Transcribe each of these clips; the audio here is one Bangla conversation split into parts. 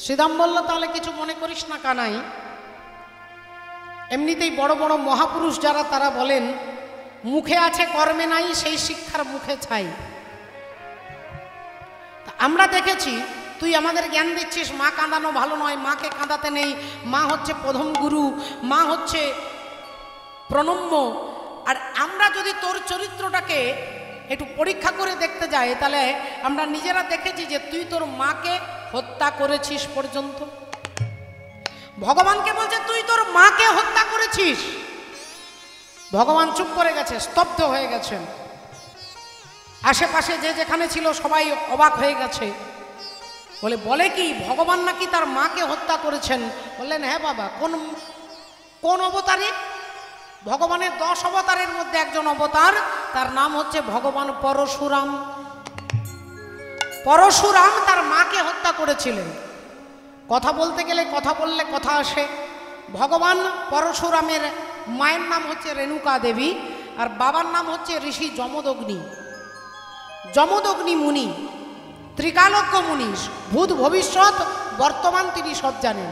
শ্রীদাম বলল, তাহলে কিছু মনে করিস না কানাই, এমনিতেই বড় বড় মহাপুরুষ যারা তারা বলেন মুখে আছে কর্মে নাই, সেই শিক্ষার মুখে ছাই। আমরা দেখেছি তুই আমাদের জ্ঞান দিচ্ছিস মা কাঁদানো ভালো নয়, মাকে কাঁদাতে নেই, মা হচ্ছে প্রথম গুরু, মা হচ্ছে প্রণম্য। আর আমরা যদি তোর চরিত্রটাকে একটু পরীক্ষা করে দেখতে যাই, তাহলে আমরা নিজেরা দেখেছি যে তুই তোর মাকে হত্যা করেছিস পর্যন্ত। ভগবানকে বলছে তুই তোর মাকে হত্যা করেছিস। ভগবান চুপ করে গেছে, স্তব্ধ হয়ে গেছেন। আশেপাশে যে যেখানে ছিল সবাই অবাক হয়ে গেছে। বলে কি ভগবান নাকি তার মাকে হত্যা করেছেন? বললেন হ্যাঁ বাবা। কোন অবতারে? ভগবানের 10 অবতারের মধ্যে একজন অবতার, তার নাম হচ্ছে ভগবান পরশুরাম। পরশুরাম তার মাকে হত্যা করেছিলেন। কথা বলতে গেলে কথা বললে কথা আসে। ভগবান পরশুরামের মায়ের নাম হচ্ছে রেণুকা দেবী, আর বাবার নাম হচ্ছে ঋষি যমদগ্নি। যমদগ্নি মুনি ত্রিকালজ্ঞ মুনি, ভূত ভবিষ্যৎ বর্তমান তিনি সব জানেন।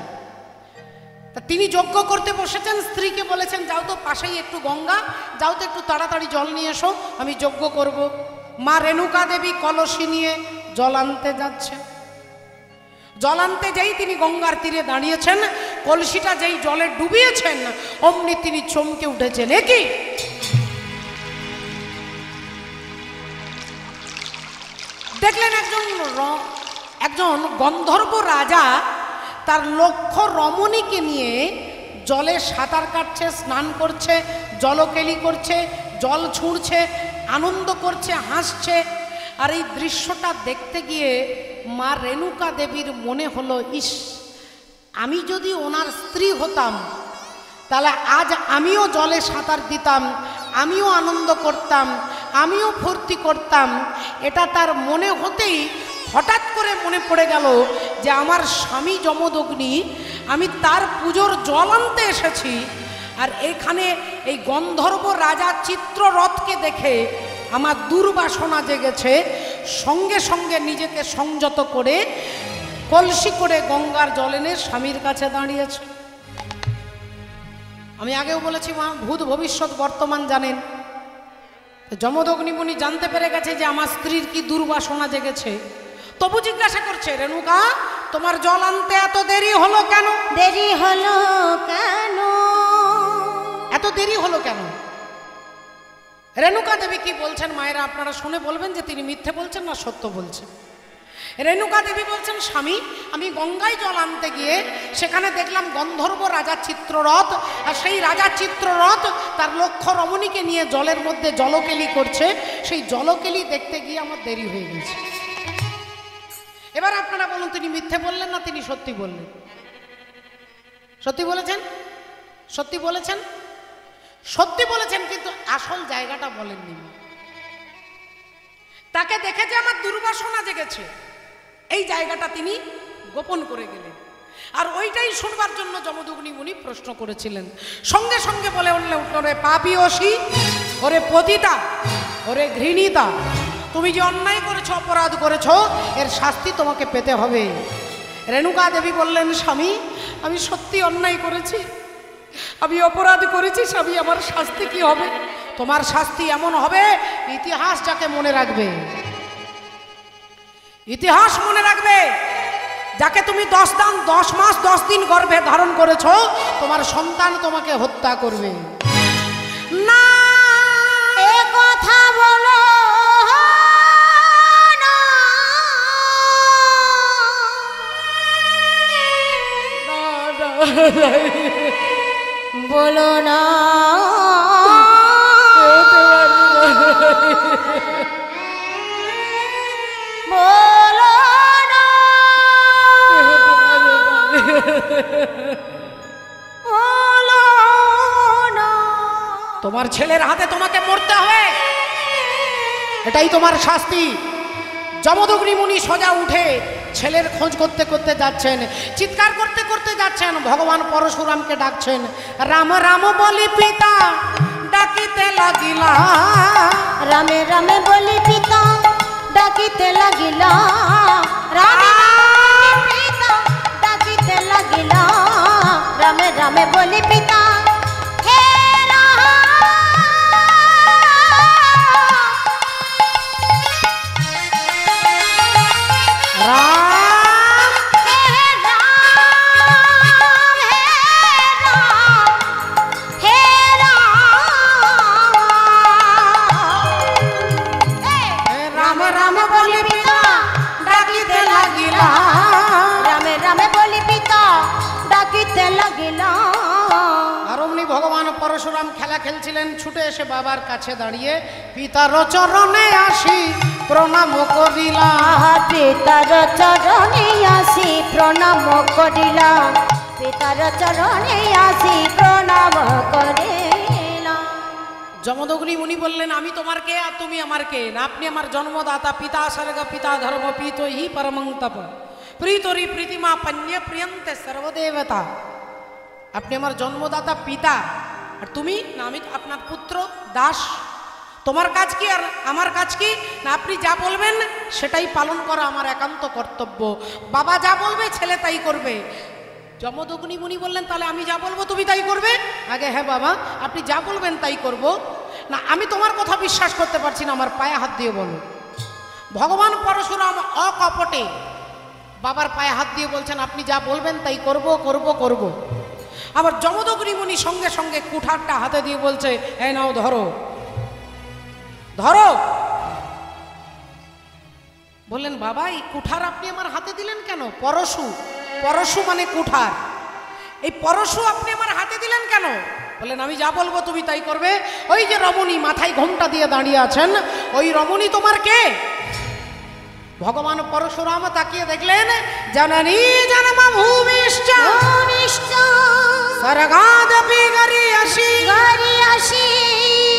তিনি যজ্ঞ করতে বসেছেন, স্ত্রীকে বলেছেন যাও তো পাশেই একটু গঙ্গা, যাও তো একটু তাড়াতাড়ি জল নিয়ে এসো, আমি যজ্ঞ করব। মা রেণুকা দেবী কলসি নিয়ে জল আনতে যাচ্ছে। জল আনতে যেই তিনি গঙ্গার তীরে দাঁড়িয়েছেন, কলসিটা যেই জলে ডুবিয়েছেন, অমনি তিনি চমকে উঠেছেন। এ কি? দেখলেন একজন গন্ধর্ব রাজা তার লক্ষ রমণীকে নিয়ে জলে সাঁতার কাটছে, স্নান করছে, জলকেলি করছে, জল ছুঁড়ছে, আনন্দ করছে, হাসছে। আর এই দৃশ্যটা দেখতে গিয়ে মা রেণুকা দেবীর মনে হলো, ইস, আমি যদি ওনার স্ত্রী হতাম তাহলে আজ আমিও জলে সাঁতার দিতাম, আমিও আনন্দ করতাম, আমিও ফুর্তি করতাম। এটা তার মনে হতেই হঠাৎ করে মনে পড়ে গেল যে আমার স্বামী যমদগ্নি, আমি তার পুজোর জল আনতে এসেছি, আর এখানে এই গন্ধর্ব রাজা চিত্ররথকে দেখে আমার দুর্বাসনা জেগেছে। সঙ্গে সঙ্গে নিজেকে সংযত করে কলসি করে গঙ্গার জল এনে স্বামীর কাছে দাঁড়িয়েছে। আমি আগেও বলেছি মা ভূত ভবিষ্যৎ বর্তমান জানেন। যমদগ্নি মুনি জানতে পেরে গেছে যে আমার স্ত্রীর কি দুর্বাসনা জেগেছে, তবু জিজ্ঞাসা করছে, রেণুকা তোমার জল আনতে এত দেরি হলো কেন? দেরি হলো কেন? এত দেরি হলো কেন? রেণুকা দেবী কি বলছেন মায়েরা আপনারা শুনে বলবেন যে তিনি মিথ্যে বলছেন না সত্য বলছেন। রেণুকা দেবী বলছেন, স্বামী আমি গঙ্গায় জল আনতে গিয়ে সেখানে দেখলাম গন্ধর্ব রাজা চিত্ররথ, আর সেই রাজা চিত্ররথ তার লক্ষ রমণীকে নিয়ে জলের মধ্যে জলকেলি করছে। সেই জলকেলি দেখতে গিয়ে আমার দেরি হয়ে গেছে। এবার আপনারা বলুন তিনি মিথ্যে বললেন না তিনি সত্যি বললেন? সত্যি বলেছেন? সত্যি বলেছেন? সত্যি বলেছেন, কিন্তু আসল জায়গাটা বলেননি। তাকে দেখে যে আমার দুর্বাসনা জেগেছে, এই জায়গাটা তিনি গোপন করে গেলেন। আর ওইটাই শুনবার জন্য যমদগ্নি মুনি প্রশ্ন করেছিলেন। সঙ্গে সঙ্গে বলে উঠলেন, ওরে পাপিয়সী, ওরে পতিতা, ওরে ঘৃণিতা, তুমি যে অন্যায় করেছো, অপরাধ করেছো, এর শাস্তি তোমাকে পেতে হবে। রেণুকা দেবী বললেন, স্বামী আমি সত্যি অন্যায় করেছি, আমি অপরাধ করেছি, স্বামী আমার শাস্তি কি হবে? তোমার শাস্তি এমন হবে, ইতিহাস যাকে মনে রাখবে, ইতিহাস মনে রাখবে। যাকে তুমি 10 মাস 10 দিন গর্ভে ধারণ করেছো, তোমার সন্তান তোমাকে হত্যা করবে না। এ কথা বলো বলো না, বলো না, বলো না। তোমার ছেলের হাতে তোমাকে মরতে হবে, এটাই তোমার শাস্তি। যমদগ্নি মুনি সোজা উঠে ছেলের খোঁজ করতে করতে যাচ্ছেন, চিৎকার করতে করতে যাচ্ছেন, ভগবান পরশুরামকে ডাকছেন। রাম রাম বলি পিতা ডাকিতে লাগিলা, রামে রামে বলি পিতা ডাকিতে লাগিলা, রামে রামে পিতা পরশুরাম খেলা খেলছিলেন, ছুটে এসে বাবার কাছে দাঁড়িয়ে পিতার চরণে আসি প্রণাম করিলাম। পিতার চরণে আসি প্রণাম করিলাম, পিতার চরণে আসি প্রণাম করিলাম। যমদগ্নি মুনি বললেন, আমি তোমার কে আর তুমি আমার কে? না, আপনি আমার জন্মদাতা, পিতা স্বর্গ পিতা ধর্ম, পিতো হি পরমং তপ, প্রীতরি প্রীতিমা পণ্য প্রিয়ন্তে সর্বদেবতা। আপনি আমার জন্মদাতা পিতা, আর তুমি? না, আমি আপনার পুত্র দাস। তোমার কাজ কি আর আমার কাজ কি? না, আপনি যা বলবেন সেটাই পালন করা আমার একান্ত কর্তব্য। বাবা যা বলবে ছেলে তাই করবে। যমদগ্নি মুনি বললেন, তাহলে আমি যা বলবো তুমি তাই করবে? আগে হ্যাঁ বাবা, আপনি যা বলবেন তাই করব। না, আমি তোমার কথা বিশ্বাস করতে পারছি না, আমার পায়ে হাত দিয়ে বলো। ভগবান পরশুরাম অকপটে বাবার পায়ে হাত দিয়ে বলছেন, আপনি যা বলবেন তাই করব করব করব। আবার যমদগ্নি মুনি সঙ্গে সঙ্গে কুঠারটা হাতে দিয়ে বলছে, এই নাও ধরো ধরো। বললেন, বাবা এই কুঠার আপনি আমার হাতে দিলেন কেন? পরশু, পরশু মানে কুঠার, এই পরশু আপনি আমার হাতে দিলেন কেন? বললেন, আমি যা বলবো তুমি তাই করবে। ওই যে রমণী মাথায় ঘোমটা দিয়ে দাঁড়িয়ে আছেন, ওই রমণী তোমার কে? ভগবান পরশুরাম তাকিয়ে দেখলেন, জননী জন্ম ভূমিশ্চ স্বর্গাদপি গরীয়সি গরীয়সি,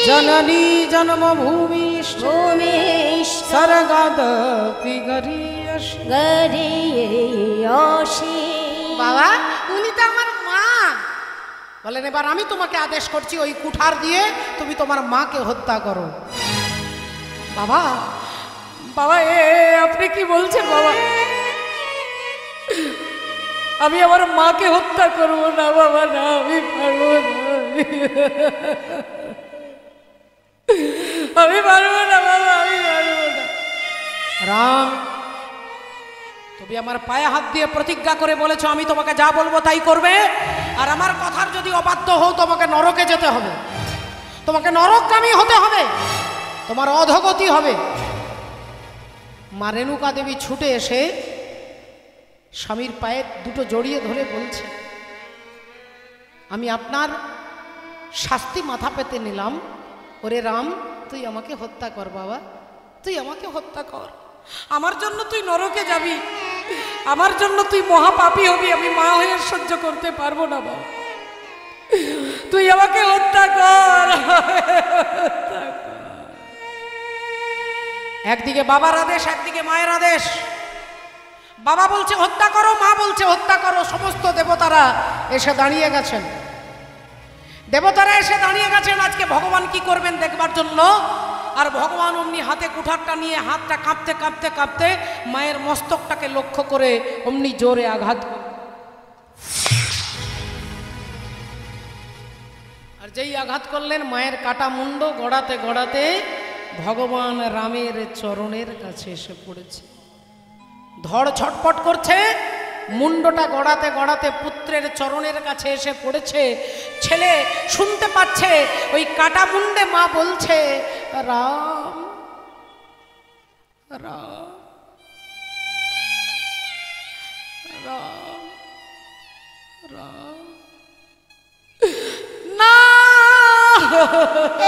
জননী জন্ম ভূমিশ্চ ভূমিষ্ঠ স্বর্গাদপি গরীয়সি। গরীয়সি। বাবা উনি তো আমার মা। বলেন, এবার আমি তোমাকে আদেশ করছি, ওই কুঠার দিয়ে তুমি তোমার মাকে হত্যা করো। বাবা বাবা আপনি কি বলছেন বাবা? আমি আমার মাকে হত্যা করব না বাবা, না আমি পারবো না, আমি পারবো না বাবা, আমি পারবো না। রাম, তুমি আমার পায়ে হাত দিয়ে প্রতিজ্ঞা করে বলেছো আমি তোমাকে যা বলবো তাই করবে, আর আমার কথার যদি অবাধ্য হও তোমাকে নরকে যেতে হবে, তোমাকে নরকগামী হতে হবে, তোমার অধগতি হবে। মা রেণুকা দেবী ছুটে এসে স্বামীর পায়ে দুটো জড়িয়ে ধরে বলছে, আমি আপনার শাস্তি মাথা পেতে নিলাম। ওরে রাম, তুই আমাকে হত্যা কর বাবা, তুই আমাকে হত্যা কর। আমার জন্য তুই নরকে যাবি, আমার জন্য তুই মহাপাপী হবি, আমি মা হয়ে সহ্য করতে পারবো না বাবা, তুই আমাকে হত্যা কর। একদিকে বাবার আদেশ, একদিকে মায়ের আদেশ। বাবা বলছে হত্যা করো, মা বলছে হত্যা করো। সমস্ত দেবতারা এসে দাঁড়িয়ে গেছেন, দেবতারা এসে দাঁড়িয়ে গেছেন আজকে ভগবান কি করবেন দেখবার জন্য। আর ভগবান অমনি হাতে কুঠারটা নিয়ে হাতটা কাঁপতে কাঁপতে কাঁপতে মায়ের মস্তকটাকে লক্ষ্য করে অমনি জোরে আঘাত, আর যেই আঘাত করলেন মায়ের কাটা মুন্ড গড়াতে গড়াতে ভগবান রামের চরণের কাছে এসে পড়েছে। ধড় ছটপট করছে, মুন্ডটা গড়াতে গড়াতে পুত্রের চরণের কাছে এসে পড়েছে। ছেলে শুনতে পাচ্ছে, ওই কাটা মুন্ডে মা বলছে, রাম রাম রাম রাম। না,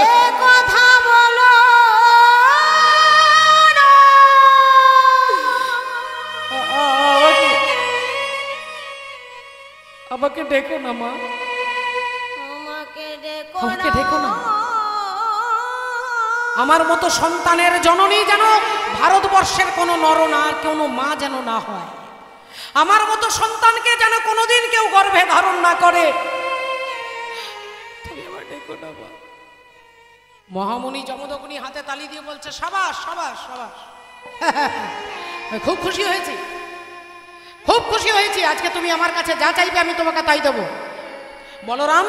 এ কথা বলো না। আমাকে ডেকো না মা, আমাকে ডেকো আমাকে না। ডেকো না। আমার মতো সন্তানের জননী যেন ভারতবর্ষের কোনো নর না, কোনো মা যেন না হয়। আমার মতো সন্তানকে যেন কোনোদিন কেউ গর্ভে ধারণ না করে। তুমি আমার ডেকো না মা। মহামুনি যমদগ্নি হাতে তালি দিয়ে বলছে, সাবাস সাবাস সাবাস, খুব খুশি হয়েছি, খুব খুশি হয়েছি। আজকে তুমি আমার কাছে যা চাইবে আমি তোমাকে তাই দেবো। বলরাম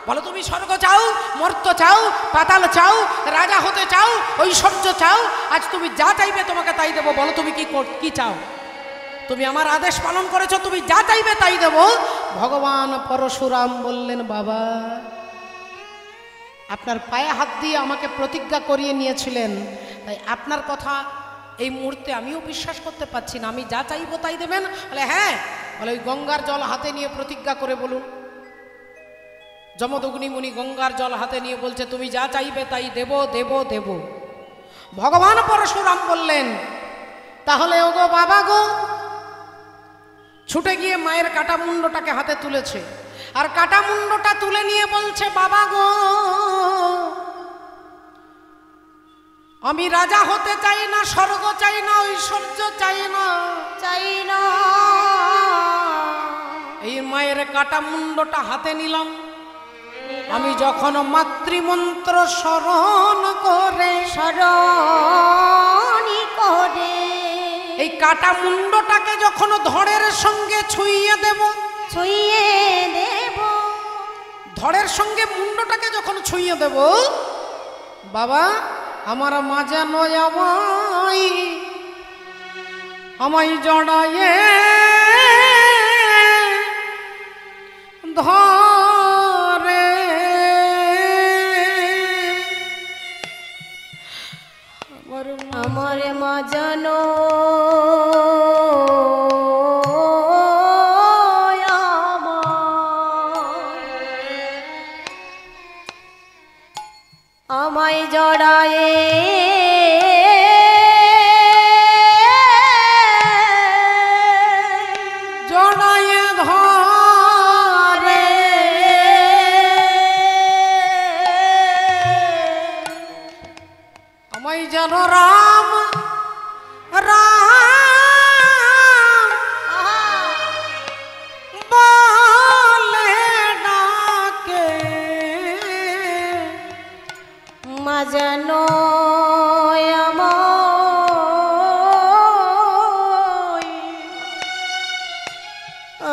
বলো, তুমি স্বর্গ চাও, মর্ত্য চাও, পাতাল চাও, রাজা হতে চাও, ঐশ্বর্য চাও, আজ তুমি যা চাইবে তোমাকে তাই দেবো। বলো তুমি কি চাও? তুমি আমার আদেশ পালন করেছো, তুমি যা চাইবে তাই দেবো। ভগবান পরশুরাম বললেন, বাবা আপনার পায়ে হাত দিয়ে আমাকে প্রতিজ্ঞা করিয়ে নিয়েছিলেন, তাই আপনার কথা এই মুহূর্তে আমিও বিশ্বাস করতে পারছি না। আমি যা চাইবো তাই দেবেন? বলে হ্যাঁ। বলে ওই গঙ্গার জল হাতে নিয়ে প্রতিজ্ঞা করে বলুন। যমদগ্নি মুনি গঙ্গার জল হাতে নিয়ে বলছে তুমি যা চাইবে তাই দেব দেব দেব। ভগবান পরশুরাম বললেন তাহলে ওগো বাবা গো, ছুটে গিয়ে মায়ের কাটা মুন্ডটাকে হাতে তুলেছে, আর কাটা মুন্ডটা তুলে নিয়ে বলছে বাবা গো, আমি রাজা হতে চাই না, স্বর্গ চাই না, ঐশ্বর্য চাই না, চাই না। এই মায়ের কাটা মুন্ডটা হাতে নিলাম, আমি যখন মাতৃমন্ত্র স্মরণ করে এই কাটা মুন্ডটাকে যখন ধড়ের সঙ্গে ছুঁয়ে দেব, ধড়ের সঙ্গে মুন্ডটাকে যখন ছুঁয়ে দেব, বাবা আমার মা যেন আমায় জড়ায়ে ধরে, আমার মা যেন আমায় জড়ায়ে জড়ায়ে ধরে, আমায় যেন রাম রাম বলে ডাকে, মা যেন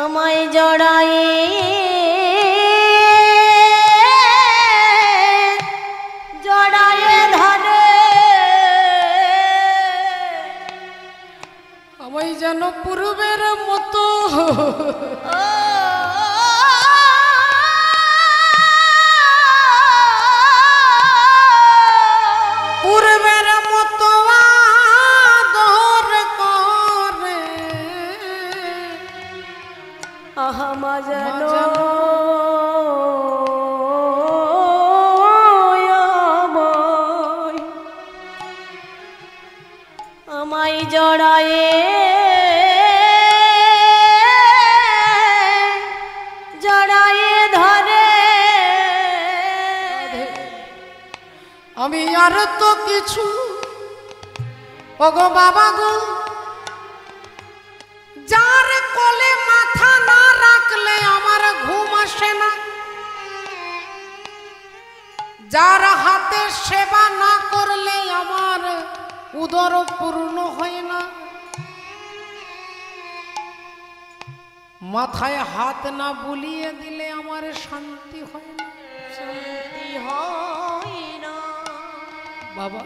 আমায় জড়ায়ে জড়ায়ে ধরে, আমায় যেন পূর্বের মতো পূর্বের মতো আদর করে, মা যেন আমায় জড়ায়ে জড়ায়ে ধরে, আমি আর তো কিছু ওগো বাবা গো, যার কোলে মাথা না রাখলে আমার ঘুম আসে না, যার হাতে সেবা না করলে আমার উদর পূর্ণ হয় না, মাথায় হাত না বুলিয়ে দিলে আমার শান্তি হয় না, শান্তি হয় না। বাবা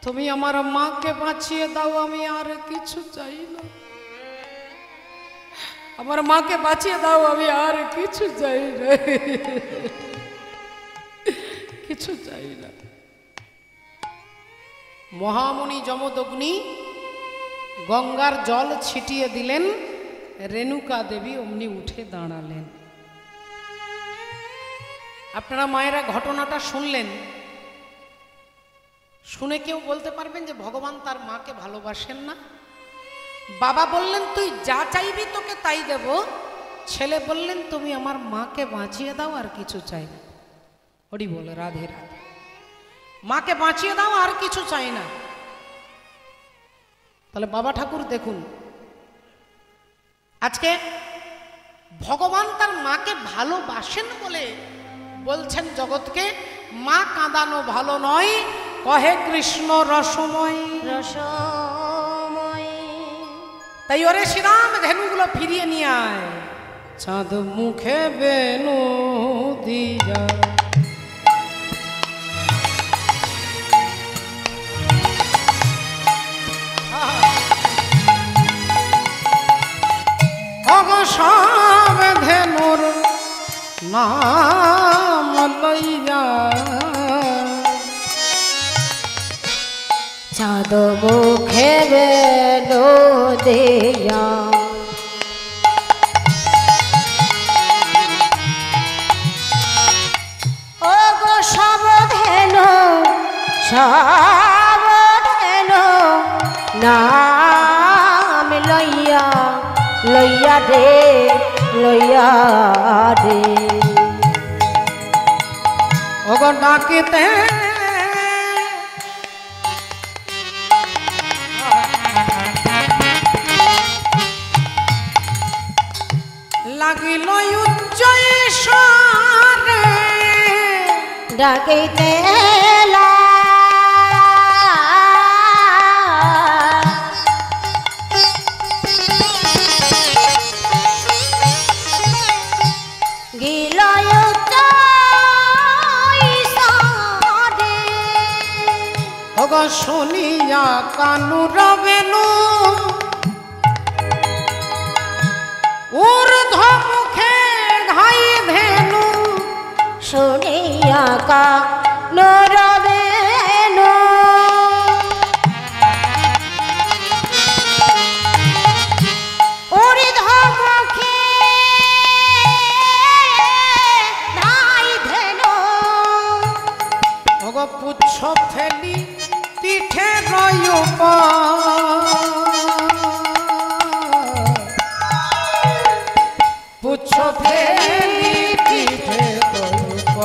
তুমি আমার মাকে বাঁচিয়ে দাও, আমি আর কিছু চাই না, আমার মাকে বাঁচিয়ে দাও, আমি আর কিছু চাই না, কিছু চাই না। মহামুনি যমদগ্নি গঙ্গার জল ছিটিয়ে দিলেন, রেণুকা দেবী অমনি উঠে দাঁড়ালেন। আপনারা মায়েরা ঘটনাটা শুনলেন, শুনে কেউ বলতে পারবেন যে ভগবান তার মাকে ভালোবাসেন না? বাবা বললেন তুই যা চাইবি তোকে তাই দেব, ছেলে বললেন তুমি আমার মাকে বাঁচিয়ে দাও, আর কিছু চাই না। হরি বল, রাধে রাধে। মাকে বাঁচিয়ে দাও, আর কিছু চাই না। তাহলে বাবা ঠাকুর দেখুন, আজকে ভগবান তার মাকে ভালোবাসেন বলে বলছেন জগৎকে, মা কাঁদানো ভালো নয়, কহে কৃষ্ণ রসময় রসময়। তাই ওরে শ্রীরাম ধেনুগুলো ফিরিয়ে নিয়ে আয়, চাঁদ মুখে বেনু দিয়া, সব ধেনুর নাম লইয়া, চাঁদ মুখে বেলো দিয়া, সব ধেনু নাম লইয়া লইয়া দে লইয়া দে ওগো ডাকিতে লাগিল উচ্চ ঈশ্বরে ডাকিতে ওগো শুনিয়া কানু রবেনু ঊর্ধ্ব মুখে ধাই ধেনু শুনিয়া কানু রবেনু ঊর্ধ্ব মুখে ধাই ধেনু ওগো পুচ্ছ ফেলি পিঠে রয়ুপ পুচ্ছ ফেলি পিঠে রয়ুপ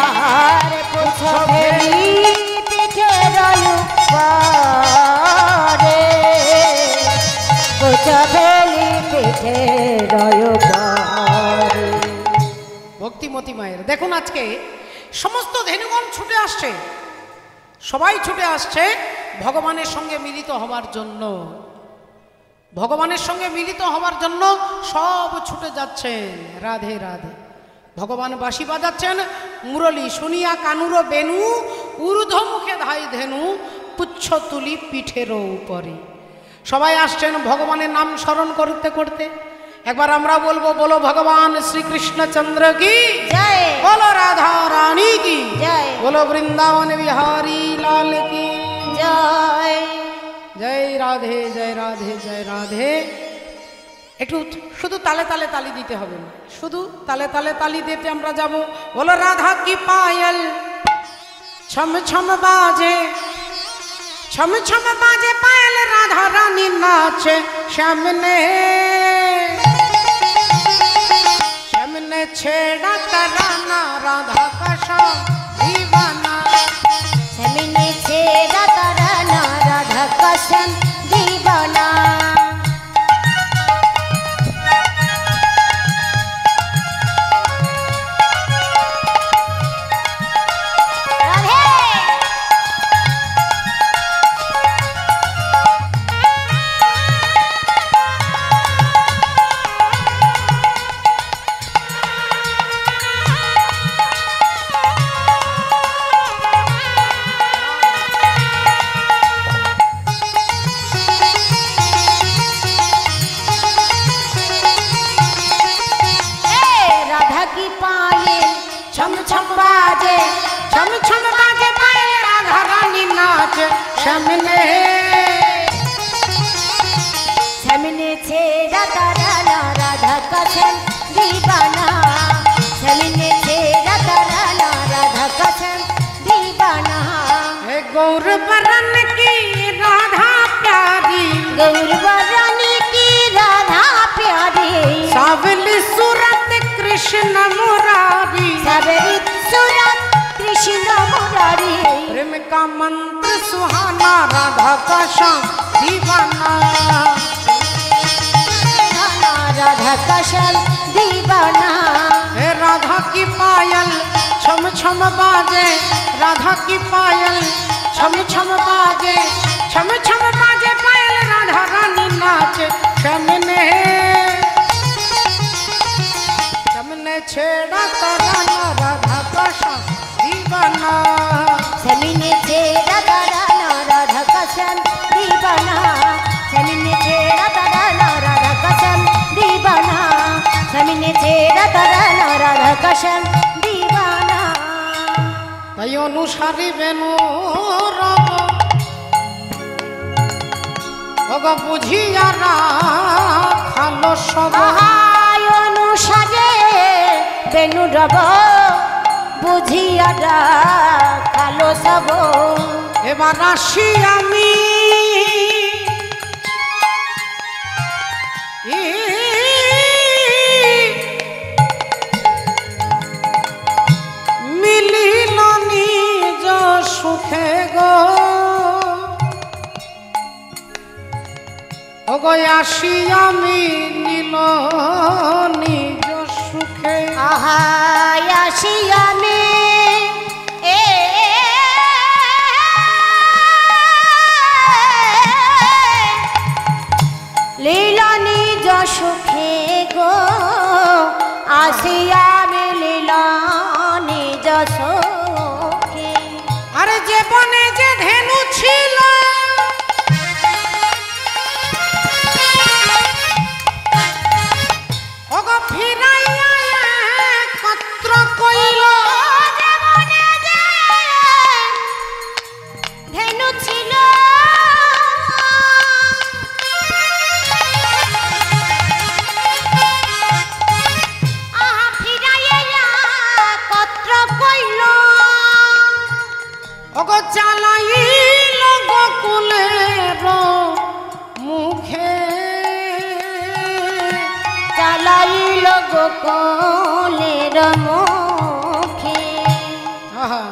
আর পুচ্ছ ফেলি পিঠে রয়ুপ রে পুচ্ছ ফেলি পিঠে রয়ুপ রে। ভক্তিমতী মায়ের দেখুন আজকে সমস্ত ধেনুগণ ছুটে আসছে, সবাই ছুটে আসছে ভগবানের সঙ্গে মিলিত হবার জন্য। ভগবানের সঙ্গে মিলিত হবার জন্য সব ছুটে যাচ্ছেন। রাধে রাধে। ভগবান বাঁশি বাজাচ্ছেন, মুরলী শুনিয়া কানুর বেনু ঊর্ধ্ব মুখে ধাই ধেনু পুচ্ছ তুলি পিঠের উপরে। সবাই আসছেন ভগবানের নাম স্মরণ করতে করতে। একবার আমরা বলবো, বলো ভগবান শ্রীকৃষ্ণচন্দ্র কি জয়, বলো রাধা রানী কি জয়, বলো বৃন্দাবন বিহারী লাল কি জয়। জয় রাধে জয় রাধে জয় রাধে। একটু শুধু তালে তালে তালি দিতে হবে না, শুধু তালে তালে তালি দিতে আমরা যাব। বলো রাধা কি পায়েল ছম ছম বাজে, ছম ছম বাজে পায়েল রাধা রানী নাচে সামনে সামনে ছেড়া তরানা রাধা का शाम दीवाना সামনে ছেড়া তরানা রাধা का शाम दीवाना। छम छम बाजे, छम छम बाजे पायल राधा रानी नाच सामने सामने छेड़ा तराना राधा का शाम दीवाना, सामने छेड़ा तराना राधा का शाम दीवाना। है गौर बरन की राधा प्यारी, गौर बरन की राधा प्यारी, सावली सूरत कृष्ण मुरारी, सावली सूरत कृष्ण मुरारी। प्रेम का मंत्र सुहाना राधा का शाम दीवाना, राधा का शाम दीवाना। है राधा की पायल छम छम बाजे, राधा की पायल छम छम बाजे, छम छम बाजे पायल राधा रानी नाचे सामने सामने छेड़ा तराना राधा का शाम दीवाना, सामने छेड़ा तराना राधा का शाम दीवाना, सामने छेड़ा तराना राधा का शाम दीवाना, सामने छेड़ा तराना राधा का शाम दीवाना। তাই অনুসারী বেনু রব ওগো বুঝিয়া রাখালো সব, অনুসারে বেনু রব বুঝিয়া কালো সব এবার আসি আমি মিলিল নিজ সুখে গো ওগো আসি আমি নীল নিজ সুখে আহা আসি আমি লীলা নিজ সুখে গো আসি আমি লীলা নিজ সুখে আরে যে বনে যে ধেনু ছিল ওগো ফিরাইয়া একত্র কইল ধেনু ছিল আহা ফিরাইয়া কত্র কইল ওগো চালাইল গোকুলের মুখে চালাইল গোকুলের মুখে আহা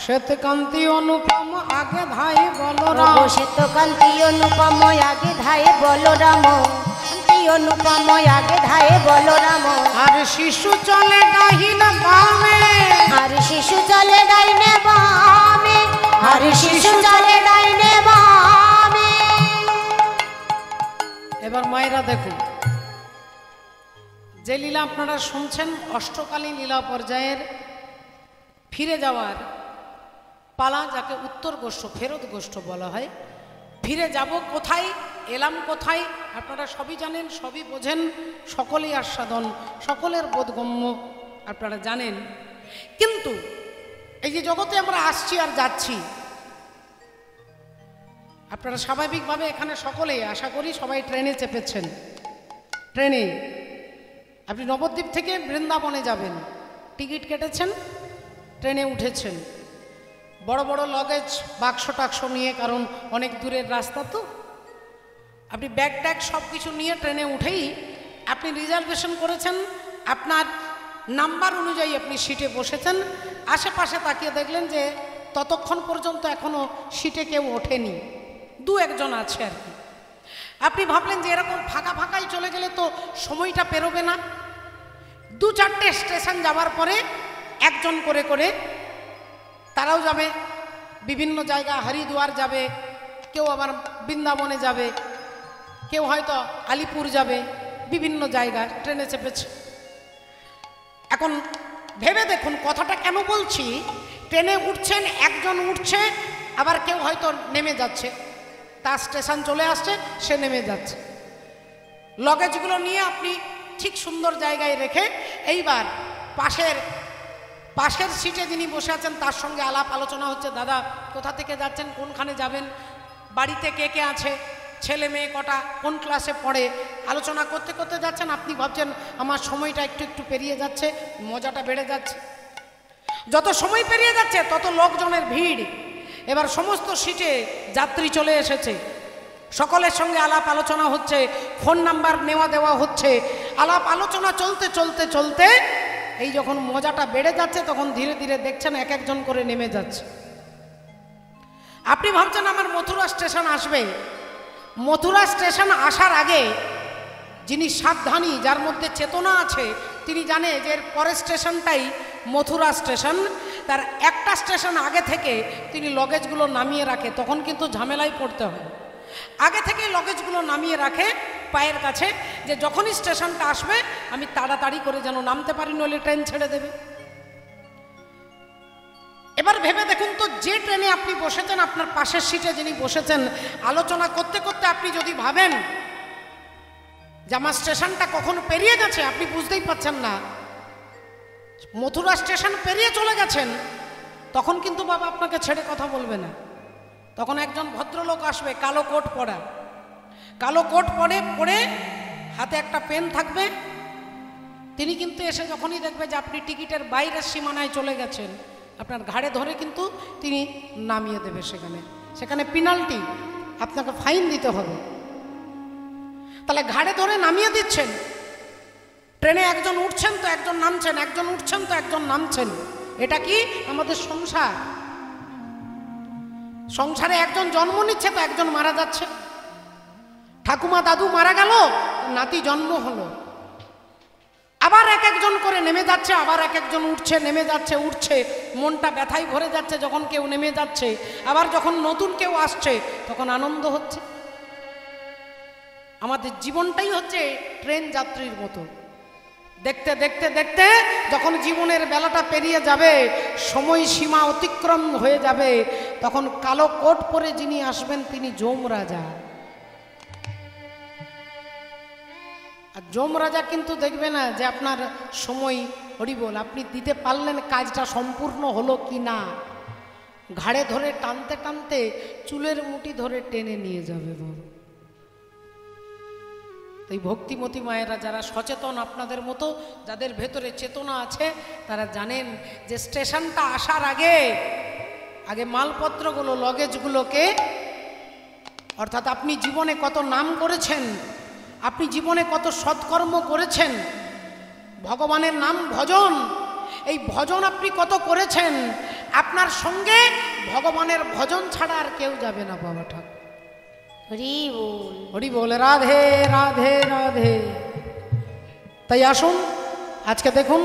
শ্বেতকান্তি অনুপম আগে ধাই বলরাম শ্বেত কান্তি অনুপম আগে ধায়ে বলরাম কান্তি অনুপম আগে ধায়ে বলরাম আর শিশু চলে ডাহিন বামে আর শিশু চলে ডাইনে বামে আর শিশু চলে ডাইনে বামে এবার মায়েরা দেখুন যে লীলা আপনারা শুনছেন অষ্টকালীন লীলা পর্যায়ের ফিরে যাওয়ার পালা, যাকে উত্তর গোষ্ঠ ফেরত গোষ্ঠ বলা হয়। ফিরে যাব কোথায়, এলাম কোথায়, আপনারা সবই জানেন, সবই বোঝেন, সকলেই আস্বাদন, সকলের বোধগম্য আপনারা জানেন। কিন্তু এই যে জগতে আমরা আসছি আর যাচ্ছি, আপনারা স্বাভাবিকভাবে এখানে সকলেই আশা করি সবাই ট্রেনে চেপেছেন। ট্রেনে আপনি নবদ্বীপ থেকে বৃন্দাবনে যাবেন, টিকিট কেটেছেন, ট্রেনে উঠেছেন, বড় বড় লগেজ বাক্স টাক্স নিয়ে, কারণ অনেক দূরের রাস্তা তো। আপনি ব্যাগ ট্যাগ সব কিছু নিয়ে ট্রেনে উঠেই আপনি রিজার্ভেশন করেছেন, আপনার নাম্বার অনুযায়ী আপনি সিটে বসেছেন। আশেপাশে তাকিয়ে দেখলেন যে ততক্ষণ পর্যন্ত এখনও সিটে কেউ ওঠেনি, দু একজন আছে আর কি। আপনি ভাবলেন যে এরকম ফাঁকা ফাঁকাই চলে গেলে তো সময়টা পেরোবে না। দু চারটে স্টেশন যাওয়ার পরে একজন করে করে তারাও যাবে বিভিন্ন জায়গা, হরিদ্বার যাবে, কেউ আবার বৃন্দাবনে যাবে, কেউ হয়তো আলিপুর যাবে, বিভিন্ন জায়গায় ট্রেনে চেপেছে। এখন ভেবে দেখুন কথাটা কেন বলছি। ট্রেনে উঠছেন, একজন উঠছে, আবার কেউ হয়তো নেমে যাচ্ছে, তার স্টেশন চলে আসছে, সে নেমে যাচ্ছে। লগেজগুলো নিয়ে আপনি ঠিক সুন্দর জায়গায় রেখে এইবার পাশের সিটে যিনি বসে আছেন তার সঙ্গে আলাপ আলোচনা হচ্ছে, দাদা কোথা থেকে যাচ্ছেন, কোনখানে যাবেন, বাড়িতে কে কে আছে, ছেলে মেয়ে কটা, কোন ক্লাসে পড়ে, আলোচনা করতে করতে যাচ্ছেন। আপনি ভাবছেন আমার সময়টা একটু একটু পেরিয়ে যাচ্ছে, মজাটা বেড়ে যাচ্ছে। যত সময় পেরিয়ে যাচ্ছে তত লোকজনের ভিড়। এবার সমস্ত সিটে যাত্রী চলে এসেছে, সকলের সঙ্গে আলাপ আলোচনা হচ্ছে, ফোন নাম্বার নেওয়া দেওয়া হচ্ছে, আলাপ আলোচনা চলতে চলতে চলতে এই যখন মজাটা বেড়ে যাচ্ছে তখন ধীরে ধীরে দেখছেন এক একজন করে নেমে যাচ্ছে। আপনি ভাবছেন আমার মথুরা স্টেশন আসবে। মথুরা স্টেশন আসার আগে যিনি সাবধানী, যার মধ্যে চেতনা আছে, তিনি জানে যে এর পরের স্টেশনটাই মথুরা স্টেশন। তার একটা স্টেশন আগে থেকে তিনি লগেজগুলো নামিয়ে রাখে, তখন কিন্তু ঝামেলায় পড়তে হয়। আগে থেকে লগেজগুলো নামিয়ে রাখে পায়ের কাছে, যে যখনই স্টেশনটা আসবে আমি তাড়াতাড়ি করে যেন নামতে পারি, নইলে ট্রেন ছেড়ে দেবে। এবার ভেবে দেখুন তো, যে ট্রেনে আপনি বসেছেন, আপনার পাশের সিটে যিনি বসেছেন, আলোচনা করতে করতে আপনি যদি ভাবেন যে আমার স্টেশনটা কখন পেরিয়ে গেছে, আপনি বুঝতেই পারছেন না, মথুরা স্টেশন পেরিয়ে চলে গেছেন, তখন কিন্তু বাবা আপনাকে ছেড়ে কথা বলবে না। তখন একজন ভদ্রলোক আসবে, কালো কোট পরা, কালো কোট পরে হাতে একটা পেন থাকবে, তিনি কিন্তু এসে যখনই দেখবে যে আপনি টিকিটের বাইরের সীমানায় চলে গেছেন, আপনার ঘাড়ে ধরে কিন্তু তিনি নামিয়ে দেবে। সেখানে পেনাল্টি, আপনাকে ফাইন দিতে হবে। তাহলে ঘাড়ে ধরে নামিয়ে দিচ্ছেন। ট্রেনে একজন উঠছেন তো একজন নামছেন, একজন উঠছেন তো একজন নামছেন। এটা কি আমাদের সংসার? সংসারে একজন জন্ম নিচ্ছে তো একজন মারা যাচ্ছে। ঠাকুমা দাদু মারা গেল, নাতি জন্ম হলো, আবার এক একজন করে নেমে যাচ্ছে, আবার এক একজন উঠছে, নেমে যাচ্ছে, উঠছে, মনটা ব্যথায় ভরে যাচ্ছে যখন কেউ নেমে যাচ্ছে, আবার যখন নতুন কেউ আসছে তখন আনন্দ হচ্ছে। আমাদের জীবনটাই হচ্ছে ট্রেন যাত্রীর মতো। দেখতে দেখতে দেখতে যখন জীবনের বেলাটা পেরিয়ে যাবে, সময় সীমা অতিক্রম হয়ে যাবে, তখন কালো কোট পরে যিনি আসবেন তিনি যমরাজা। আর যমরাজা কিন্তু দেখবে না যে আপনার সময় হরিবোল আপনি দিতে পারলেন, কাজটা সম্পূর্ণ হলো কি না। ঘাড়ে ধরে টানতে টানতে চুলের মুঠি ধরে টেনে নিয়ে যাবে। এই ভক্তিমতী মায়েরা যারা সচেতন, আপনাদের মতো যাদের ভেতরে চেতনা আছে, তারা জানেন যে স্টেশনটা আসার আগে মালপত্রগুলো, লগেজগুলোকে, অর্থাৎ আপনি জীবনে কত নাম করেছেন, আপনি জীবনে কত সৎকর্ম করেছেন, ভগবানের নাম ভজন, এই ভজন আপনি কত করেছেন, আপনার সঙ্গে ভগবানের ভজন ছাড়া আর কেউ যাবে না। বাবা ঠাকুর হরি বল, হরি বল, রাধে রাধে রাধে। তাই আসুন আজকে দেখুন,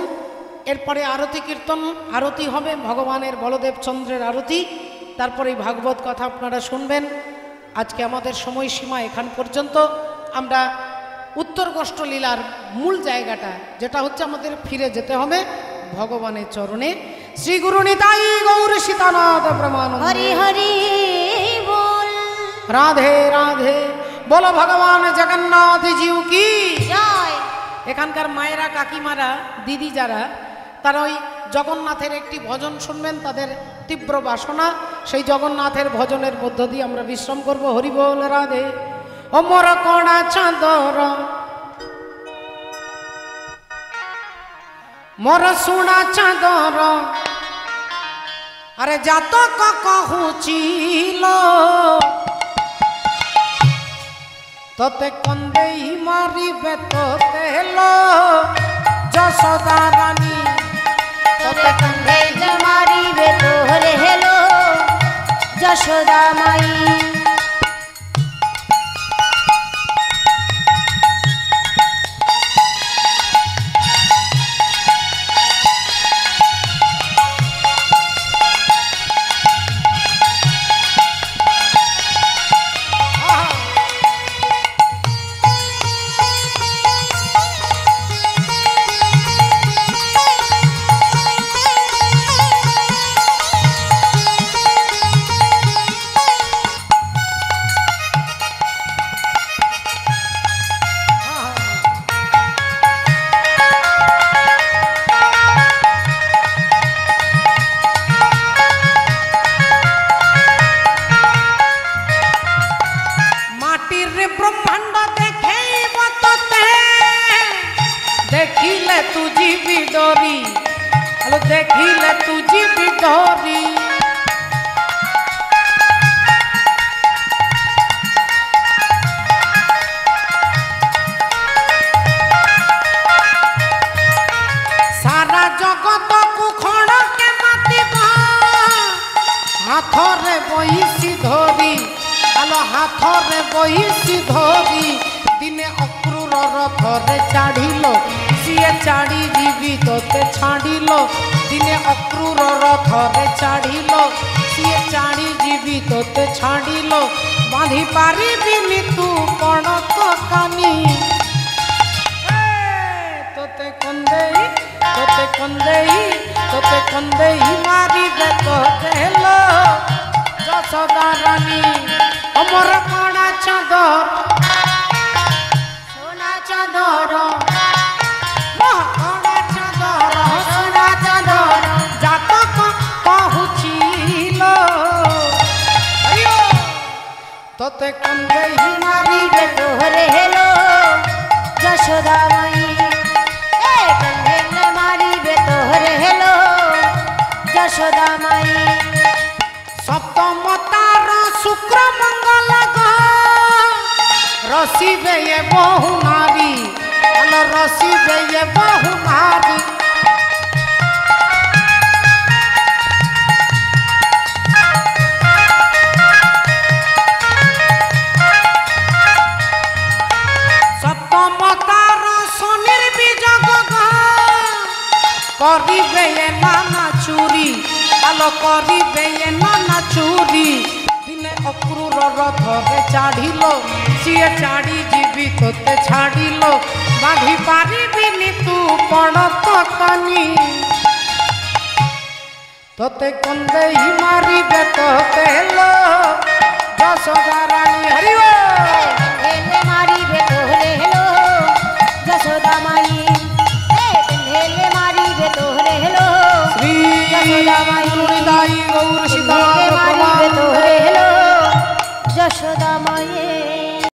এরপরে আরতি কীর্তন, আরতি হবে ভগবানের বলদেব চন্দ্রের আরতি, তারপরে ভাগবত কথা আপনারা শুনবেন। আজকে আমাদের সময়সীমা এখান পর্যন্ত। আমরা উত্তর গোষ্ঠ লীলার মূল জায়গাটা যেটা হচ্ছে আমাদের ফিরে যেতে হবে ভগবানের চরণে। শ্রী গুরু নিতাই গৌর সীতানাথ ব্রহ্মানন্দ। হরি হরি বল, রাধে রাধে। বলো ভগবান জগন্নাথ জিউ কি জয়। এখানকার মায়েরা, কাকিমারা, দিদি যারা, তারা ওই জগন্নাথের একটি ভজন শুনবেন, তাদের তীব্র বাসনা, সেই জগন্নাথের ভজনের মধ্য দিয়ে আমরা বিশ্রাম করব। হরি বল, রাধে। ও মোর কড়া চাঁদর, মোর সুনা চাঁদর, আরে জাতক কহুছিল, তোতে কন্দেই মারিবে তোতে লো যশোদা রানী, তোতে কন্দে মারিবে তোরে হেলো যশোদা মাই। ব্রহ্মাণ্ড দেখেইব তোতে, দেখিলে তুজি বিডরি, আলো দেখিলে তুজি বিডরি। সারা জগত কুখড়কে মাতিব, হাথরে বইসি ধরি, আলো হাথরে বইসি ধরি। দিনে অক্রুর রথরে চাড়িল, সিয়ে চাড়ি ଯିବି তোতে ছাড়িল। দিনে অক্রুর রথরে চাড়িল, সিয়ে চাড়ি ଯିବି তোতে ছাড়িল। বাঁধি পারিবিনি তু পড়ত কানি, তোতে কন্দেই, তোতে কন্দেই, তোতে কন্দেই মারিবে তোতে হেলো যশোদা রানী। অমর কড়া চাদর, সোনা চাদর, কড়া চাদর, সোনা চাদর, জাতক কহুছিল, তোতে কন্দেই মারিবে তোরে হেলো যশোদা মাই। রসিবে এ বহু নারী, আলো রসিবে এ বহু নারী। সপ্তমতার শনির বিযোগ করিবে এ নানা চুরি, আলো করিবে এ নানা চুরি। দিনে অক্রূর রথরে চাড়িল, সিয়ে চাড়ি ଯିବି তোতে ছাড়িল। বাঁধি পারিবিনি তু পড়ত কানি, তোতে কন্দেই মারিবে তোতে লো যশোদা রানী। হরি বল।